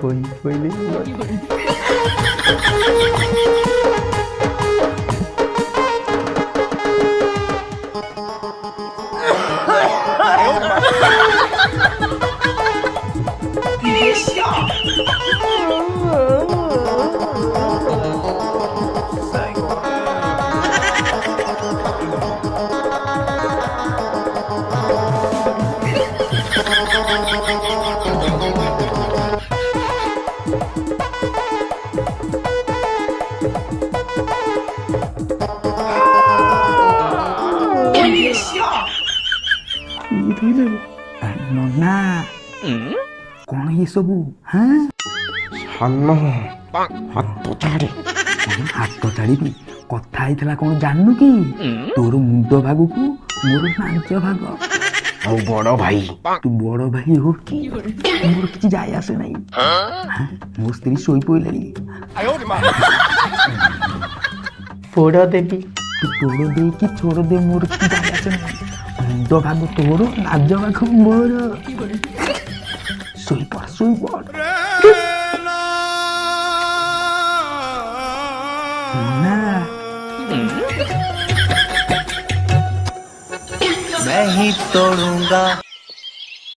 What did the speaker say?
শোইলে ନନା କଣ ଇଏ ସବୁ? ସାନ ହାତ ଛାଡେ। ହାତ ଛାଡ଼ିବି? କଥା ହେଇଥିଲା କଣ ଜାଣିନୁ କି? ତୋର ମୁଣ୍ଡ ଭାଗକୁ ମୋର ପାଞ୍ଚ ଭାଗ। ଆଉ ବଡ ଭାଇ ତୁ ବଡ ଭାଇ ହଉ କି ମୋର କିଛି ଯାଏ ଆସେ ନାହିଁ। ମୋ ସ୍ତ୍ରୀ ଶୋଇ ପଇଲାଣି। ପୋଡ ଦେବି? ତୁ ପୋଡ ଦେ କି ଛୋଡ଼ ଦେ ମୋର କିଛି ଯାଏ ଆସେ ନାହିଁ। ମୁଣ୍ଡ ଭାଗ ତୋର, ଲାଜ ଭାଗ ମୋର। ଶୋଇପଡ ଶୋଇପଡ। मैं ही तोड़ूंगा